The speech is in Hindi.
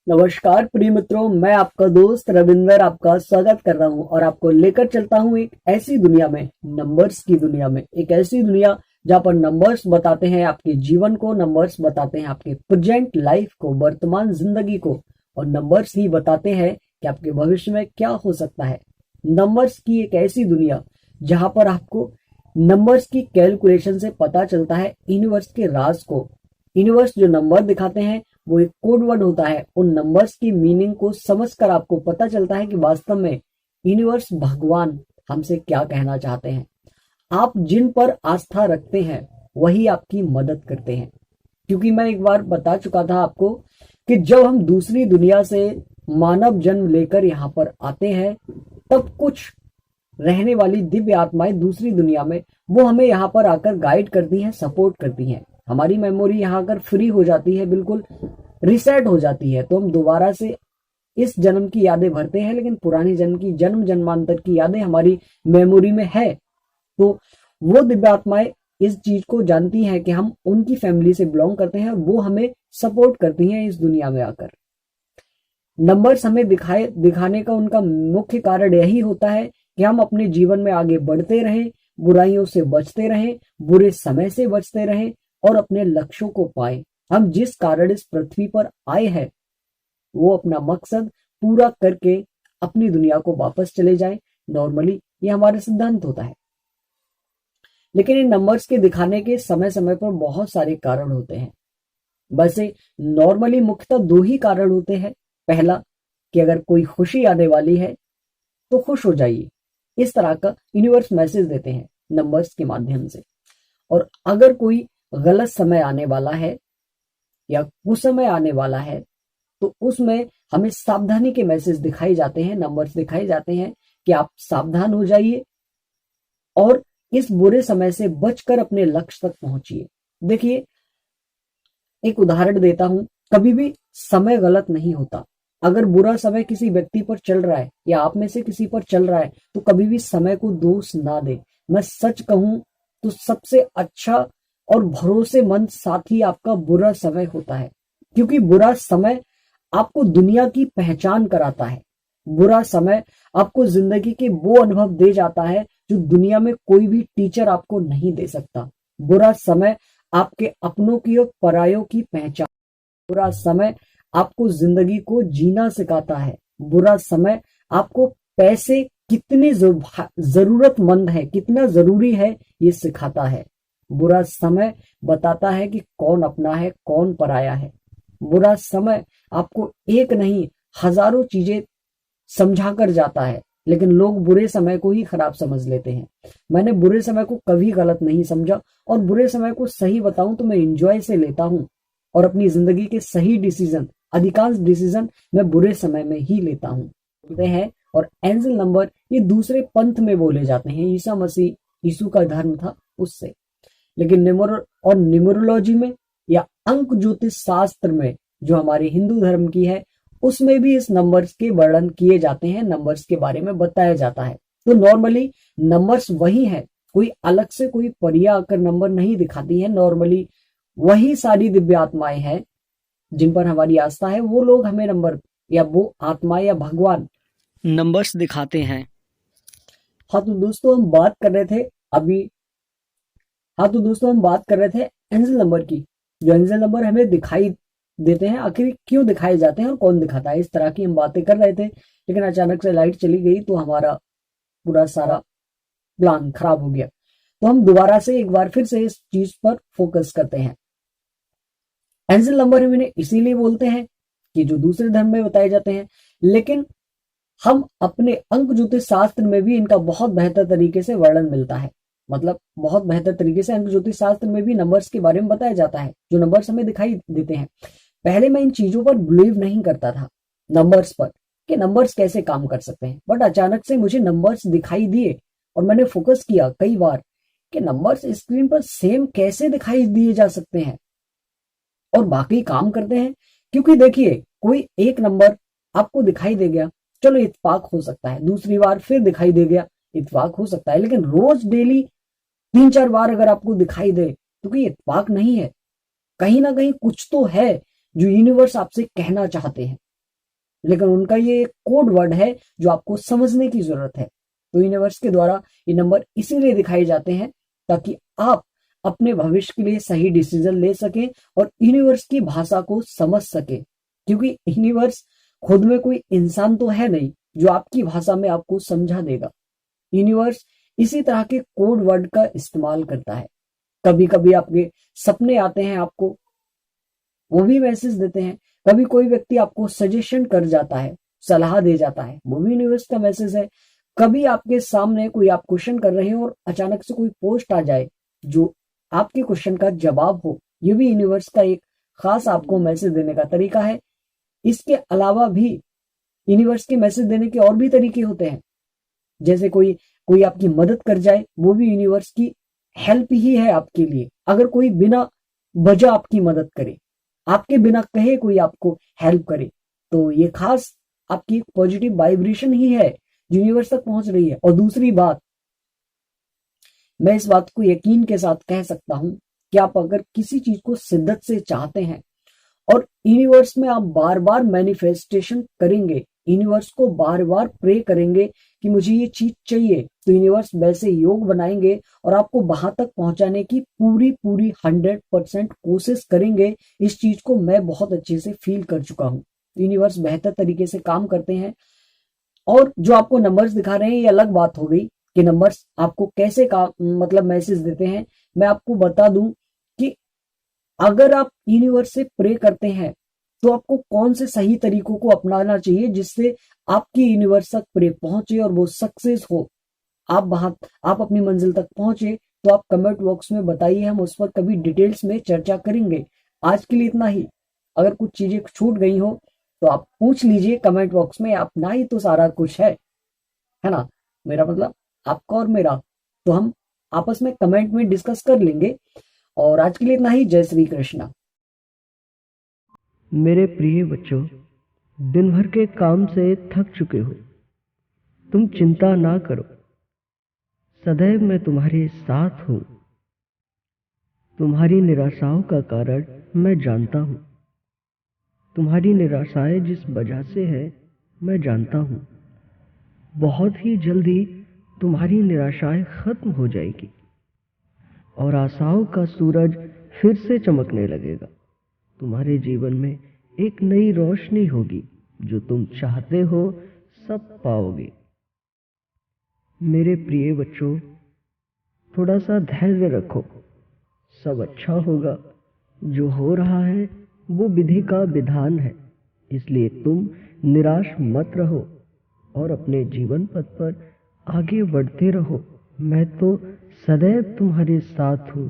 नमस्कार प्रिय मित्रों, मैं आपका दोस्त रविंदर आपका स्वागत कर रहा हूं और आपको लेकर चलता हूं एक ऐसी दुनिया में, नंबर्स की दुनिया में। एक ऐसी दुनिया जहां पर नंबर्स बताते हैं आपके जीवन को, नंबर्स बताते हैं आपके प्रेजेंट लाइफ को, वर्तमान जिंदगी को, और नंबर्स ही बताते हैं कि आपके भविष्य में क्या हो सकता है। नंबर्स की एक ऐसी दुनिया जहां पर आपको नंबर्स की कैलकुलेशन से पता चलता है यूनिवर्स के राज को। यूनिवर्स जो नंबर दिखाते हैं वो एक कोड वर्ड होता है। उन नंबर्स की मीनिंग को समझकर आपको पता चलता है कि वास्तव में यूनिवर्स, भगवान हमसे क्या कहना चाहते हैं। आप जिन पर आस्था रखते हैं वही आपकी मदद करते हैं। क्योंकि मैं एक बार बता चुका था आपको कि जब हम दूसरी दुनिया से मानव जन्म लेकर यहाँ पर आते हैं, तब कुछ रहने वाली दिव्य आत्माएं दूसरी दुनिया में वो हमें यहाँ पर आकर गाइड करती हैं, सपोर्ट करती हैं। हमारी मेमोरी यहाँ आकर फ्री हो जाती है, बिल्कुल रिसेट हो जाती है, तो हम दोबारा से इस जन्म की यादें भरते हैं, लेकिन पुरानी जन्म की, जन्म जन्मांतर की यादें हमारी मेमोरी में है। तो वो दिव्य आत्माएं इस चीज को जानती हैं कि हम उनकी फैमिली से बिलोंग करते हैं, वो हमें सपोर्ट करती हैं इस दुनिया में आकर। नंबर्स हमें दिखाने का उनका मुख्य कारण यही होता है कि हम अपने जीवन में आगे बढ़ते रहें, बुराइयों से बचते रहें, बुरे समय से बचते रहें और अपने लक्ष्यों को पाएं। हम जिस कारण इस पृथ्वी पर आए हैं वो अपना मकसद पूरा करके अपनी दुनिया को वापस चले जाएं। नॉर्मली ये हमारा सिद्धांत होता है, लेकिन इन नंबर्स के दिखाने के समय समय पर बहुत सारे कारण होते हैं। वैसे नॉर्मली मुख्यतः दो ही कारण होते हैं। पहला कि अगर कोई खुशी आने वाली है तो खुश हो जाइए, इस तरह का यूनिवर्स मैसेज देते हैं नंबर्स के माध्यम से। और अगर कोई गलत समय आने वाला है या कुसमय आने वाला है तो उसमें हमें सावधानी के मैसेज दिखाए जाते हैं, नंबर्स दिखाए जाते हैं कि आप सावधान हो जाइए और इस बुरे समय से बचकर अपने लक्ष्य तक पहुंचिए। देखिए, एक उदाहरण देता हूं, कभी भी समय गलत नहीं होता। अगर बुरा समय किसी व्यक्ति पर चल रहा है या आप में से किसी पर चल रहा है तो कभी भी समय को दोष ना दे। मैं सच कहूं तो सबसे अच्छा और भरोसेमंद साथी आपका बुरा समय होता है, क्योंकि बुरा समय आपको दुनिया की पहचान कराता है। बुरा समय आपको जिंदगी के वो अनुभव दे जाता है जो दुनिया में कोई भी टीचर आपको नहीं दे सकता। बुरा समय आपके अपनों की और परायों की पहचान। बुरा समय आपको जिंदगी को जीना सिखाता है। बुरा समय आपको पैसे कितने जरूरतमंद है, कितना जरूरी है, ये सिखाता है। बुरा समय बताता है कि कौन अपना है, कौन पराया है। बुरा समय आपको एक नहीं हजारों चीजें समझा कर जाता है, लेकिन लोग बुरे समय को ही खराब समझ लेते हैं। मैंने बुरे समय को कभी गलत नहीं समझा, और बुरे समय को सही बताऊं तो मैं एंजॉय से लेता हूं, और अपनी जिंदगी के सही डिसीजन, अधिकांश डिसीजन मैं बुरे समय में ही लेता हूं। बोलते हैं, और एंजल नंबर ये दूसरे पंथ में बोले जाते हैं। ईसा मसीह, यीशु का धर्म था उससे। लेकिन न्यूमरोलॉजी में या अंक ज्योतिष शास्त्र में, जो हमारे हिंदू धर्म की है, उसमें भी इस नंबर्स के वर्णन किए जाते हैं, नंबर्स के बारे में बताया जाता है। तो नॉर्मली नंबर्स वही है, कोई अलग से कोई परियां आकर नंबर नहीं दिखाती है। नॉर्मली वही सारी दिव्य आत्माएं हैं जिन पर हमारी आस्था है, वो लोग हमें नंबर या वो आत्माएं या भगवान नंबर्स दिखाते हैं। हाँ तो दोस्तों हम बात कर रहे थे अभी हाँ तो दोस्तों हम बात कर रहे थे एंजल नंबर की। जो एंजल नंबर हमें दिखाई देते हैं, आखिर क्यों दिखाए जाते हैं और कौन दिखाता है, इस तरह की हम बातें कर रहे थे। लेकिन अचानक से लाइट चली गई तो हमारा पूरा सारा प्लान खराब हो गया। तो हम दोबारा से एक बार फिर से इस चीज पर फोकस करते हैं। एंजल नंबर हम इन्हें इसीलिए बोलते हैं कि जो दूसरे धर्म में बताए जाते हैं, लेकिन हम अपने अंक ज्योतिष शास्त्र में भी इनका बहुत बेहतर तरीके से वर्णन मिलता है। मतलब बहुत बेहतर तरीके से अंक ज्योतिष शास्त्र में भी नंबर्स के बारे में बताया जाता है, जो नंबर्स हमें दिखाई देते हैं। पहले मैं इन चीजों पर बिलीव नहीं करता था, नंबर्स पर, कि नंबर्स कैसे काम कर सकते हैं। बट अचानक से मुझे नंबर्स दिखाई दिए और मैंने फोकस किया कई बार कि नंबर्स स्क्रीन पर सेम कैसे दिखाई दिए जा सकते हैं और बाकी काम करते हैं। क्योंकि देखिए, कोई एक नंबर आपको दिखाई दे गया, चलो इत्तेफाक हो सकता है, दूसरी बार फिर दिखाई दे गया, इत्तेफाक हो सकता है, लेकिन रोज डेली 3-4 बार अगर आपको दिखाई दे तो कोई इत्तेफाक नहीं है। कहीं ना कहीं कुछ तो है जो यूनिवर्स आपसे कहना चाहते हैं। लेकिन उनका ये एक कोड वर्ड है जो आपको समझने की जरूरत है। तो यूनिवर्स के द्वारा ये नंबर इसीलिए दिखाए जाते हैं ताकि आप अपने भविष्य के लिए सही डिसीजन ले सकें और यूनिवर्स की भाषा को समझ सके, क्योंकि यूनिवर्स खुद में कोई इंसान तो है नहीं जो आपकी भाषा में आपको समझा देगा। यूनिवर्स इसी तरह के कोड वर्ड का इस्तेमाल करता है। कभी कभी आपके सपने आते हैं, आपको वो भी मैसेज देते हैं। कभी कोई व्यक्ति आपको सजेशन कर जाता है, सलाह दे जाता है, वो भी यूनिवर्स का मैसेज है। कभी आपके सामने कोई आप क्वेश्चन कर रहे हो और अचानक से कोई पोस्ट आ जाए जो आपके क्वेश्चन का जवाब हो, ये भी यूनिवर्स का एक खास आपको मैसेज देने का तरीका है। इसके अलावा भी यूनिवर्स के मैसेज देने के और भी तरीके होते हैं। जैसे कोई कोई आपकी मदद कर जाए, वो भी यूनिवर्स की हेल्प ही है आपके लिए। अगर कोई बिना वजह आपकी मदद करे, आपके बिना कहे कोई आपको हेल्प करे, तो ये खास आपकी पॉजिटिव वाइब्रेशन ही है यूनिवर्स तक पहुंच रही है। और दूसरी बात, मैं इस बात को यकीन के साथ कह सकता हूं कि आप अगर किसी चीज को शिद्दत से चाहते हैं और यूनिवर्स में आप बार बार मैनिफेस्टेशन करेंगे, यूनिवर्स को बार बार प्रे करेंगे कि मुझे ये चीज चाहिए, तो यूनिवर्स वैसे योग बनाएंगे और आपको वहां तक पहुंचाने की पूरी पूरी 100% कोशिश करेंगे। इस चीज को मैं बहुत अच्छे से फील कर चुका हूँ। यूनिवर्स बेहतर तरीके से काम करते हैं। और जो आपको नंबर्स दिखा रहे हैं, ये अलग बात हो गई कि नंबर्स आपको कैसे का मतलब मैसेज देते हैं। मैं आपको बता दूं कि अगर आप यूनिवर्स से प्रे करते हैं तो आपको कौन से सही तरीकों को अपनाना चाहिए जिससे आपकी यूनिवर्स तक प्रे पहुंचे और वो सक्सेस हो, आप अपनी मंजिल तक पहुंचे। तो आप कमेंट बॉक्स में बताइए, हम उस पर कभी डिटेल्स में चर्चा करेंगे। आज के लिए इतना ही। अगर कुछ चीजें छूट गई हो तो आप पूछ लीजिए कमेंट बॉक्स में। अपना ही तो सारा कुछ है ना, मेरा मतलब आपका और मेरा। तो हम आपस में कमेंट में डिस्कस कर लेंगे। और आज के लिए इतना ही। जय श्री कृष्णा। मेरे प्रिय बच्चों, दिन भर के काम से थक चुके हो, तुम चिंता ना करो। सदैव मैं तुम्हारे साथ हूं। तुम्हारी निराशाओं का कारण मैं जानता हूं। तुम्हारी निराशाएं जिस वजह से है, मैं जानता हूं। बहुत ही जल्दी तुम्हारी निराशाएं खत्म हो जाएगी और आशाओं का सूरज फिर से चमकने लगेगा। तुम्हारे जीवन में एक नई रोशनी होगी। जो तुम चाहते हो सब पाओगे। मेरे प्रिय बच्चों, थोड़ा सा धैर्य रखो, सब अच्छा होगा। जो हो रहा है वो विधि का विधान है, इसलिए तुम निराश मत रहो और अपने जीवन पथ पर आगे बढ़ते रहो। मैं तो सदैव तुम्हारे साथ हूँ।